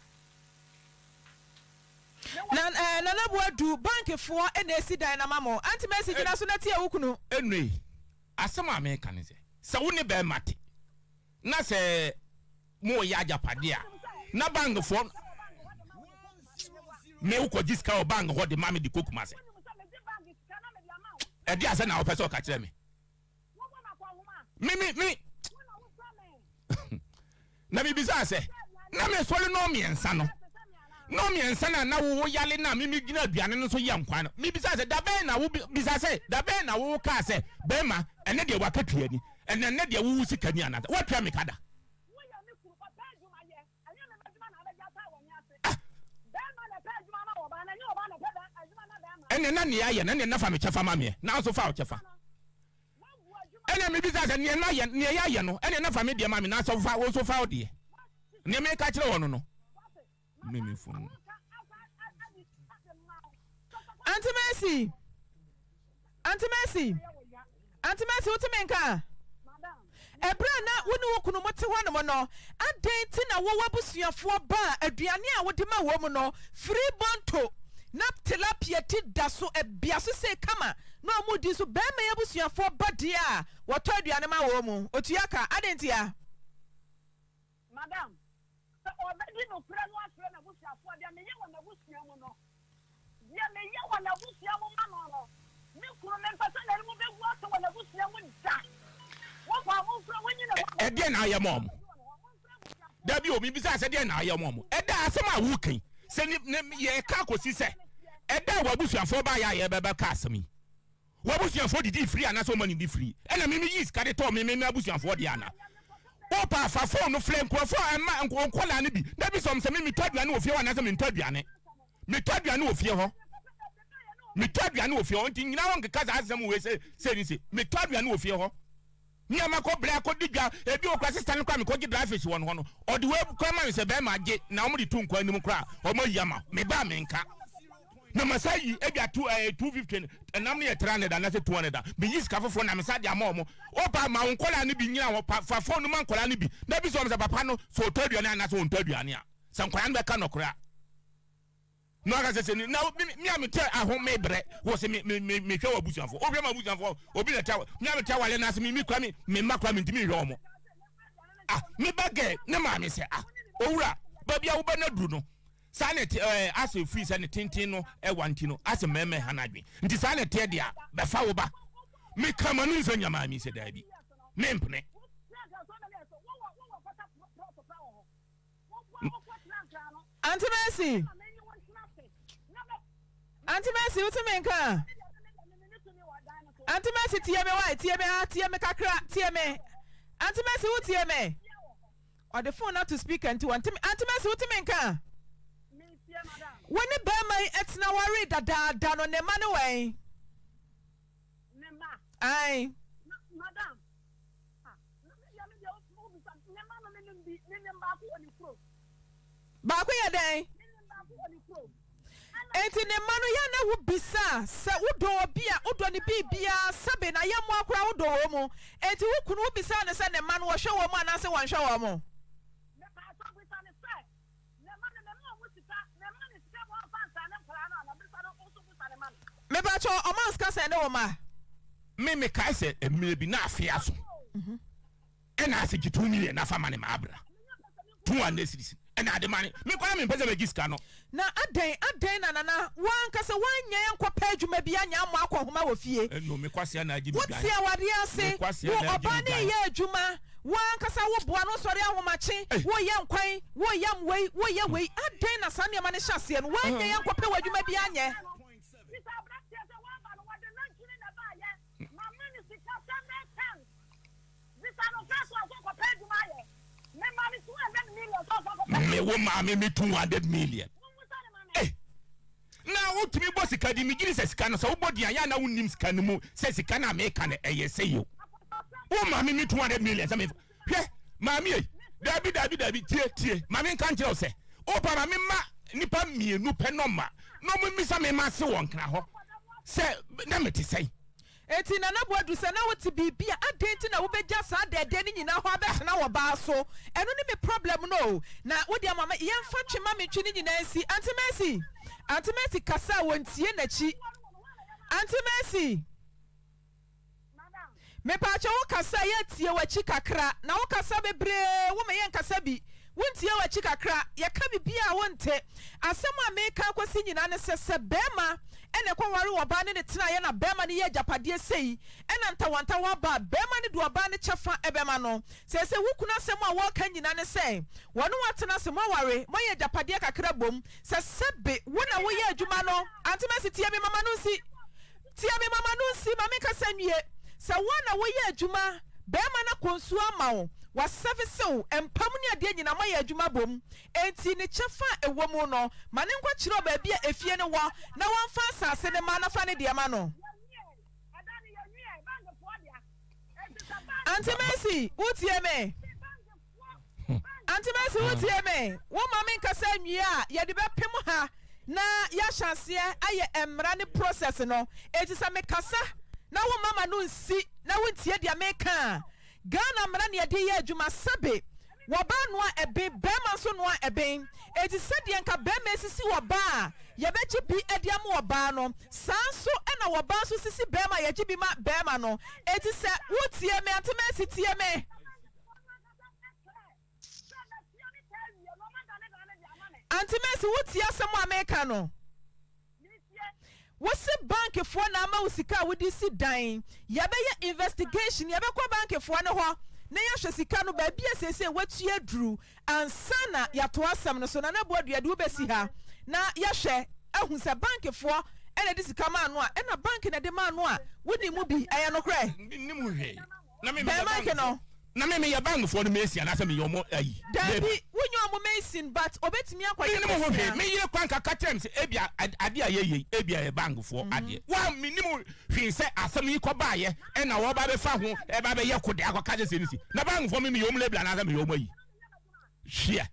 Nana boadu bank for NSC dynamo anti message na so na tie wukunu enwe asem America ne se wo ne be mate na se mo ya japade a na bank for me wo ko jiska o bank ho de mame di kokuma se e dia se na wo pese ka kire me na mi bisa se na me sole no mi ensa no no mi ensana na wo yale na mi gina aduane no so yankwa no mi bisa se da ben na wo bisa se da ben na wo ka se be ma ene de wakatua ni ene de wo sika ni anata wo twa me kada ene na ne aye na ne na fa me chefa ma me na so fa o chefa ene mi bisa se ne na ye ne ya ye no ene na fa me de ma me na so fa wo so fa o de ne me ka kire wono no Mimi phone. Auntie Mercy, utumenka. Ebra na wonu wokunu mote hwanu mo no. Adenti na wo wabusuafo ba aduane a wode ma wo mu no. Free bonto. Na tilapia ti daso ebiaso se kama. No amudi so be ma yabusuafo ba dia. Woto aduane ma wo mu. Otuaka adenti ya. Madam already no plan one friend of Busia for them, me one of Busia no. Yeah, me one of Busia no. Me couldn't person and move the water when a Busia would die. What when you know? Again, I am mom. W. Me besides again, I am mom. And that's my working. Send ye kako si say. And that was Busia for by I ever cast me. What was your 40 free and so many free? And I mean, is can tell me, Busia for Diana. Opa fa phone no flame ko for and man ko kwala ne bi da bi som se me tadua ne ofie wana se me tadua ne ofie ho me tadua ne ofie ho nti nyina won keka za asem we se ni se me tadua ne ofie ho ni ama ko bra ko digwa e bi okwa sister ne kwa me ko gi drive fish won ho no o de we kwa ma se be ma ge na o mo di tu nkwa anim kra o mo yama me ba me nka na masayi e bia 250 enam ne 300 na se 200 be yis ka fofo na me sa dia ma omo opa ma onkola ne bi nyina wo fa fo no man kola ne bi na bi so me se papa no so taduane na so taduane a san kwaya be ka no kra no aka se ni na mi am te aho me bre wo se me hwe wa busuafo o hwe ma busuafo obi na ta mi am te wale na se mi kwa mi makwa mi ntimi hwe omo mi bage ne ma mi se owura ba bia wo ba na duru no sanet as a free sanet tintin no e wanti no as meme hanadwe nti sanet e dia be fa wo ba me kamanu nso nyama mi se dabi me mpne Auntie Mercy utumenka Auntie Mercy tie me kakra tie me Auntie Mercy utie me or the phone not to speak into Auntie Mercy utumenka when the Burma it's now worried that down on the money way. Aye, Madam. Bakuya day. Ain't in the money yana would be sa, Udo Bia, Udoni Bia, Sabin, I am more crowd homo, and who could be son and a man was show a man as one show more. Me bacho o man ska se ne o ma me kai se maybe na afiaso e na se 2 million na fa mane ma abra 200 series and I demand me kwa me pese be giska no na aden na wan kasa wan nya enko page ma bia nya mo akọhoma wo fie no me kwase na agi bi wote awade ase wo obane ye adwuma wan kasa wo boa no sori ahomache wo ye nkwan wo yam wei wo ye wei aden na sane ma ne hyase no wan nya enko pe wadwuma bia nya me wo ma me 200 million na wo tumi bo sika di mi giri se sika no so wo bodi ya na wonnim sika no mu se sika na me ka na eye se yo wo ma me 200 million se me hwe ma me dabi tie ma me kan kire o se o pa ma me ma nipa mienu pe no ma no mo mi sa me ma se won kra ho se na me te sei eti na boadu se na wote bibia adenti na wobeja sa dede ni nyina ho abehna wo ba so eno ni me problem no na wodi amama yemfa twema me twi ni nyina si Auntie Mercy kasa wontie na chi Auntie Mercy me pa cho wo kasa ye tie wachi kakra na wo kasa bebre wo me yen kasa bi wontie wachi kakra ye ka bibia wonte asem a me ka kwasi nyina ne se bema ene kwa ware wo ba ne tena ye na bema ne ye japade sei ena ntawanta wo ba bema ne do ba ne chefa ebema no se wukuna sem a wo ka nyina ne se wono watena se mo ware mo ye japade kakra bom se sebe wona wo ye adwuma no Auntie Mercy tie me mama no si mama ka sanwie se wona wo ye adwuma bema na konsu ama wo wa service o empam ne ade nyina ma ye adwuma bom enti ne chefa ewo mu no ma ne nkwa kire ba bia efie ne wo na wonfa asase ne ma na fa ne de ma no Auntie Mercy utie me Auntie Mercy utie me wo ma me nkasa nwie a ye de bepem ha na ya hyase aye emra ne process no enti sa me kasa na wo mama no nsi na wontie dia me ka Ghana mra ne de ye adwuma sabe wo ba no a ebe bema so no a ebe eti sede nka bema sisi wo ba ye bechi bi ediam wo ba no sanso na wo ba so sisi bema ye gibi ma bema no eti se wotie me Auntie Mercy tie me Auntie Mercy wotie asem America no wose bank fo na ama usika wodi si dan ye be ye investigation ye be kwa bank fo ne ho na ya hwe sika no ba bia sese watu aduru ansana ya to asem no so na boadu ya de obesi ha na ya hwe ehun se bank fo ene de sika ma no a ena bank na de ma no a wodi mu bi aye no kre ni mu hwe na me bank no na me ya bank fo no mesi na se me yomo ayi dabi wonyo omo mesin but obetimi akwa ye ni mo hwe me ye kwan ka katem se ebia ade aye ebia ye bank fo ade wa me ni mo hwe se asem yi ko ba ye e na wo ba be fa ho e ba be ye kode akwa se ni si na bank fo me yomo lebla na se me yomo ayi hwe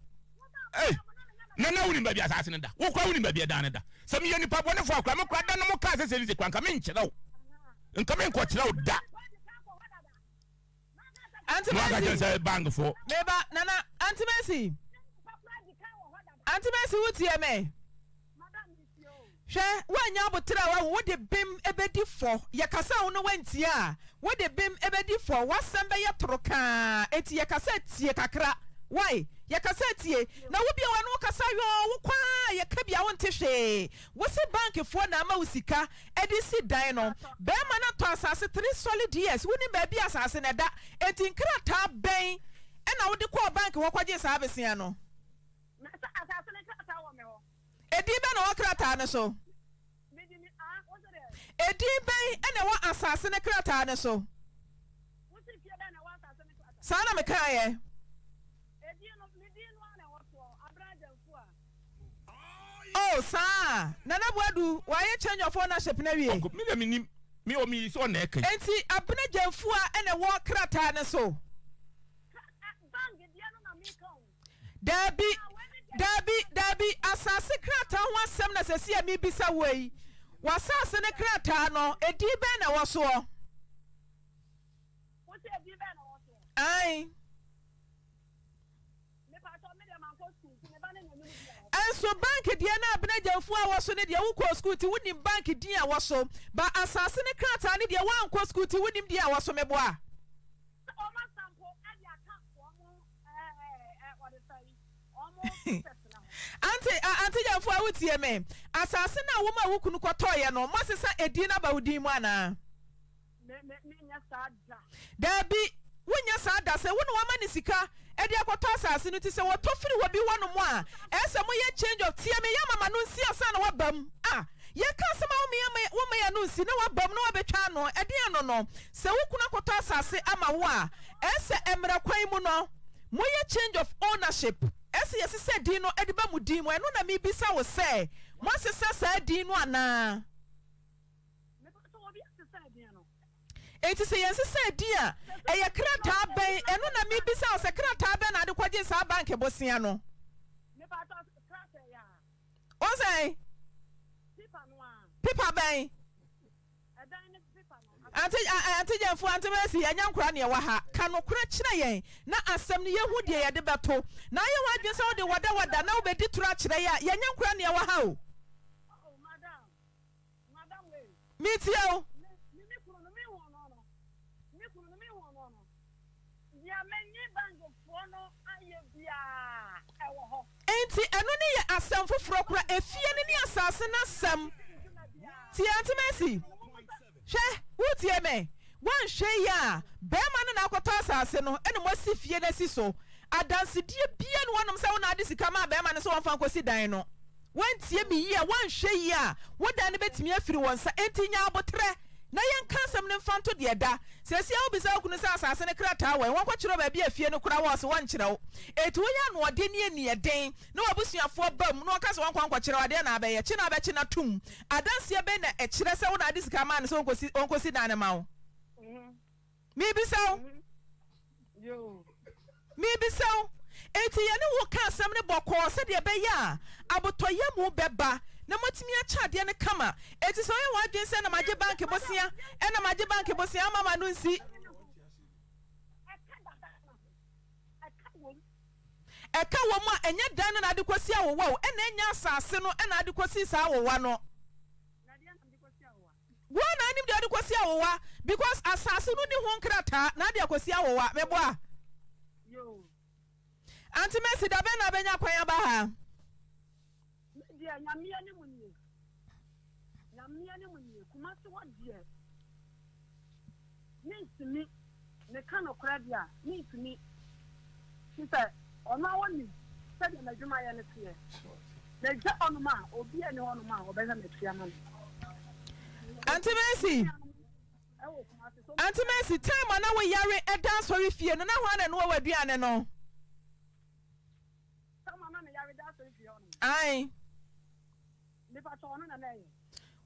na wuni ba bia asase ne da wo kwa wuni ba bia da ne da se me ye ni pa bone fo akwa me kwa da no mo ka se ni si kwan ka me nkyere wo nka me nko kyere wo da Auntie Mercy say bang for Beba nana Auntie Mercy wotie me hwe wanya botra wa wo de bim ebedi fo ye kasa wo no wantie a wo de bim ebedi fo wasem be ye toroka eti ye kasa tie kakra why ye kasa tie na wo bia wa no kasa yo wo kwa ye ka bia wo nte hwe wo se bank fo na ama usika edi si dan no be ma na to asase 3 solid years woni ba bia asase na da eti nkrata ben e na wo de ko bank wo kwaje sa abesia no na asase ne krata wo me ho edi be na wo krata ne so edi ben e na wo asase ne krata ne so wo se fie be na wo asase ne krata sa na me kan ye oh sa nana boadu why change your ownership na wie me o mi so na e kan enti abene jamfu a ene wo krata ne so bank dia no na mi kan dabi asase krata ho asem na sese ya mi bisa wei wasase ne krata no edi be na wo so wo se edi be na wo so ai so bank dia na abena jamfu a woso ne dia wo ko school ti wonim bank din a woso ba asase ne krata ne dia wan ko school ti wonim dia a woso meboa Auntie Yafo awutie me. Asase na wo ma wo kunu kwotoye no, mo sesa edi na ba wodi mu ana. Me nya sada. Dabi, wonya sada se wo no wa ma ni sika. E de akwoto asase no ti se wo tofiri wo bi wono mo a. Ese mo ye change of tie me ya mama no nsi asa na wabam. Ah, ye ka se ma wo me ya no nsi na wabam na wabetwa no. E de no no. Se wo kunu akwoto asase ama wo a, ese emra kwan mu no. Mo ye change of ownership. Ese yesi se din no ediba mu din mo eno na mi bisa wo se mo sesa sa din no ana Me so obi sesa din no enti se yesi se din a eye krata ben eno na mi bisa wo se krata ben na de kwaje sa bank bosia no me ba to krata ya o say pipa ben edan ne pipa no Ante Janfo ante Messi anya nkura ne wa ha ka no kura kire yen na asem ne yehu de ye de beto na ye wa dwen se wo de wada na wo be di tura kire ya nya nkura ne wa ha o oh madam we meet you me kunu no me won no ya menyi bango fo no aye bia e wo ho enti eno ne ye asem foforo kura efie ne ne asase na asem ti ante Messi she wutie me wan hwe ya be ma na akoto asase no ene mo si fie na si so adanse die bia no wonom se wona ade sika ma be ma ne so wonfa nkosi dan no wantie me yi a wan hwe ya wodan ne betimi afiri wonsa enti nya abotre na yen kansam ne mfanto de da sesi a obisa okunu se asase ne krata wa won kwachiro ba bia fie no kura wo so wan kyerɛw etu wonya no ɔde ne ani ɛden na wabusuafo bam na ɔka se wan kwachiro ade na abɛyɛ kyi na abɛkyi na tum adanse be na ɛkyerɛ se wona ade sika ma ne so onkosi dan ne ma wo mi bisaw yo mi bisaw eti ye ne wo kansam ne bɔkɔ se de be ya abotoye mu bɛba na motimi achade ne kama eti so ye wadwen se na magye bank bosia e na magye bank bosia mama no nsi eka wo ma enye dan na ade kosi awowa o e na enya asase no e na ade kosi sa awowa no wo na anim de ade kosi awowa because asase no ni ho nkrata na ade kosi awowa meboa yo anti Messi da be na benya kwan aba ha dia nyamia ne munye kuma se wodie nintimi ne kana kora dia nintimi sita ona woni se de madwuma ye ne tie na ja onuma obi ene onuma obeza me tia ma anti Messi time na we yare eda sorry fie no na ho na no waduane no sama na yare da sorry fie no ai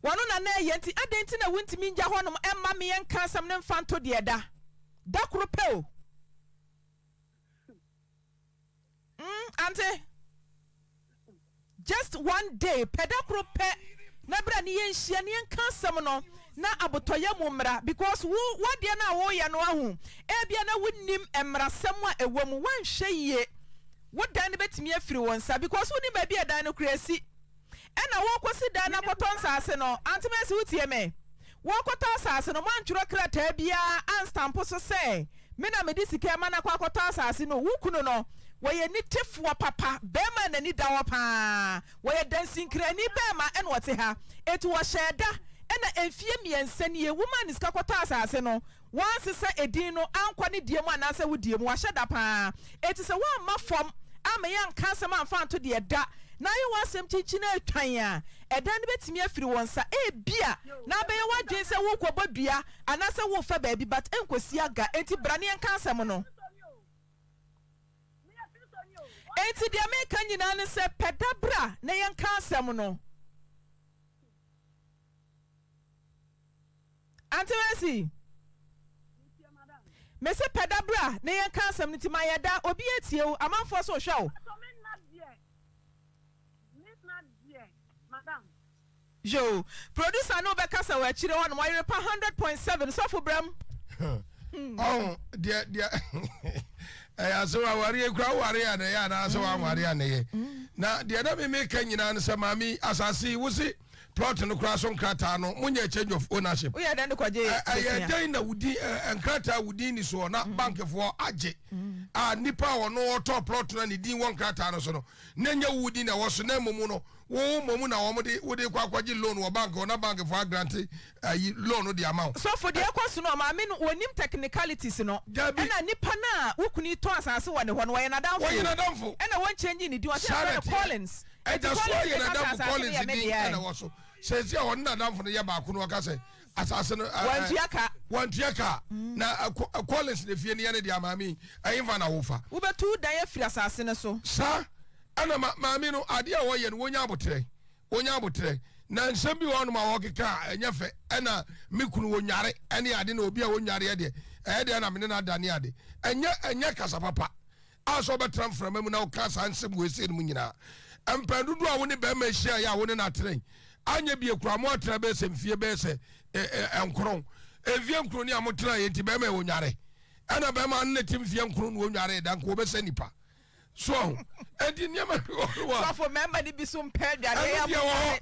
wano na na ye nti adenti na wuntimi nja honom emma me yen kansam ne mfanto de da kro pe o ante just one day pedakro pe na bra ne yen hia ne yen kansam no na abotoye mu mra because wo de na wo ye no ahu e bia na wunnim emrasem a ewom wan hwe ye wo dan ne betimi afiri wonsa because woni ba bia dan no krasi ena wo kosi dan na koton sase no anti Messi wutie me wo koton sase no man tworo krata bia an stamp so se me na medi sika ma na kwa koton sase no wukunu no wo ye ni tefo papa be ma na ni dawo pa wo ye dancing krani be ma en wote ha etu wo sheda ena enfie miense ne ye woman sika koton sase no wan sesa edin no ankwa ne die mu anase wo die mu wa sheda pa etu se wa ma fom ama yan kansa ma fanto de da na ye wasem chichi na atwan a edan betimi afiri wonsa e bia na be ye wadwen se wo kobodua anase wo fa baabi but enkosi aga enti brane en kansam no enti de me kan nyina ne se pedabra na yen kansam no anti Messi me se pedabra na yen kansam nti ma yeda obi etie o amanfo so hwe o madam yo producer no be kasa wa chire won Oyerepaafutuo 100.7 so for bram oh dia aso aware kura ware ya na ya na aso aware ya na ye na dia na me ka nyina no se mami asase wusi plot no kra so nkrata no munya change of ownership we then ko je den na wudi nkrata wudi ni so na bank for age nipa no to plot na ni din won nkrata no so no na nya wudi na wo so na momu no wo momu na wo de kwa kwaji loan wo bank na bank for grant loan no the amount so for the kwaso no ma me no wonim technicalities no na nipa na wukuni to asase wo ne ho no wo ye na danfo na won change ni di wa say Collins that's why you na danfo Collins di na wo so says ya won na danfo no ye ba ko no ka say asase no wantuaka na Collins de fie ne ye ne di amami ayimfa na wo fa wo betu dan ya firi asase ne so sa ana maami no ade a wo ye no wonya abotre na nsem bi wonu ma wo keka enyefe na mikunu wonyare ene ade na obi a wonyare de na me na dane ade enye kasa papa aso betra mframa mu na wo kasa nsem we se mu nyina empandudu a wo ne be ma hia ya wo ne na tren anya bi ekura mo atra be se mfie be se enkron evie nkron ni amotra ye nti be ma wonyare ana be ma nne timfie nkron no wonyare dan ko be se nipa so enti nyama so for member ni biso mpedwale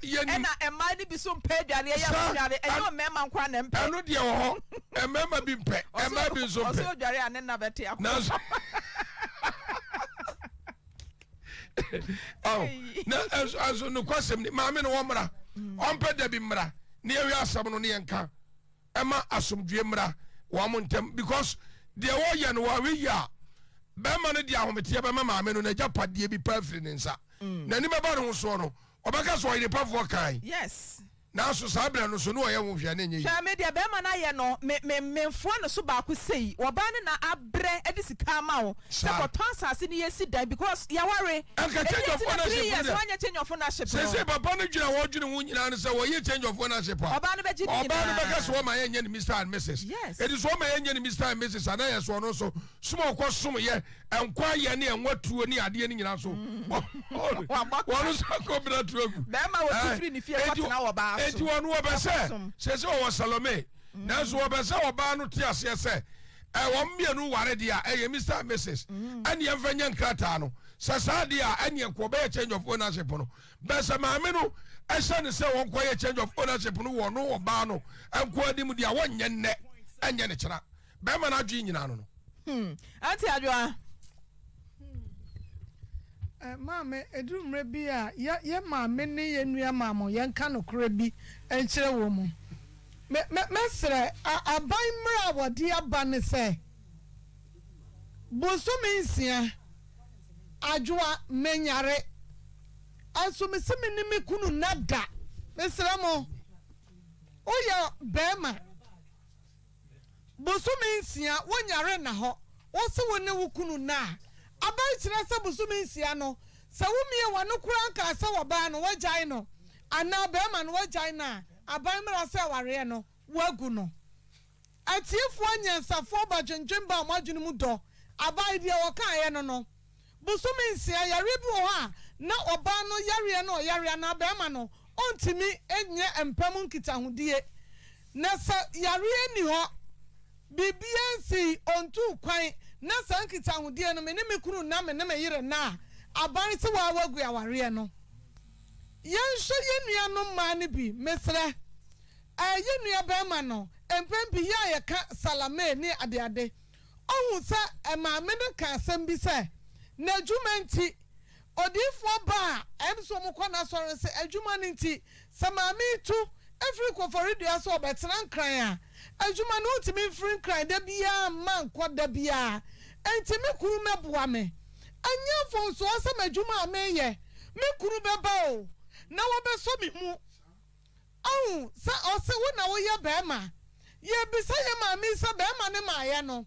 ya na ema ni biso mpedwale ya mpedwale enyo member nkwa na mpe eno de wo ho member bi mpe ema bi so mpe so dware ane na bete akọ na aso no kwasem ni maame no womra ompe da bi mra ne ewi asam no ne yenka ema asomdwe mra wo mo ntem because de wo ye no wa wi ya bema no dia hometie bema maame no na japade bi pafri ne nsa na ni beba no so no obaka so Oyerepaafutuo kan yes na so sabra no so no ye wo hwia na nyi hwa media bema na ye no memfo no so ba ko sei oba ne na abre edisika ma wo se ko ton sase ni yesi dan because Aware change of ownership yes wanya change of ownership se papa no dwina wo dwine wo nyina no se wo ye change of ownership oba no beji ni oba no beka so ma ye nya ni Mr and Mrs yes it is so ma ye nya ni Mr and Mrs ana ye so no so sumo ko sumo ye enkwa ye ne enwatuo ni ade ni nyina so wo so ko bra tuagu bema wo tifri ni fie kwata na wo ba eti wonu obese se wo Salome na so obese oba no ti ase se wo mienu ware dia Mr and Mrs and ye mfanya nkrata no sasa dia and ye ko be change of ownership no bese maame no ehye ne se won ko ye change of ownership no wo no oba no enko adim dia wonye nne enye ne kira be ma na adwi nyina no anti adwa maame edumre bi a ye maame ne ye nua maamo ye nka no kora bi enkyere wo mu mesre aban mra wodi aba ne se bosome nsia adwa menyare aso meseme ne mekunu nada mesre mo oya bema bosome nsia wonyare na ho wo se wone wukunu na abai kire se bosome nsia no se wumie wano kura nka se woba no wajai no ana bema no wajai na abai mra se ware no wagu no atiefo anyansafo ba dwendwemba amadwene mu do abai de wo kan ye no bosome nsia yare bi wo ha na oba no yare no yare na bema no ontimi enye empam nkitahudie na sa yare ni ho bibiansi ontu kwan na sa nkitahudie no me ne mekunu na me ne meyire na aban se wa wagu Aware no yenhwe yenua no ma ne bi mesre yenua bema no empempi ya ye ka salame ni ade ohun sa maame no ka asem bi se na adwumanti odifo ba emso mo kwana sore se adwuma nti sa maame tu efri ko foridua so obetena nkran a adwuma no utimi mfiri nkran da bia man koda bia entimi kuru meboa me anya fonso asem adwuma ameye me kuru beba o na wo beso mi mu sa ose wo na wo ye bema ye bisa ye maame sa bema ne maaye no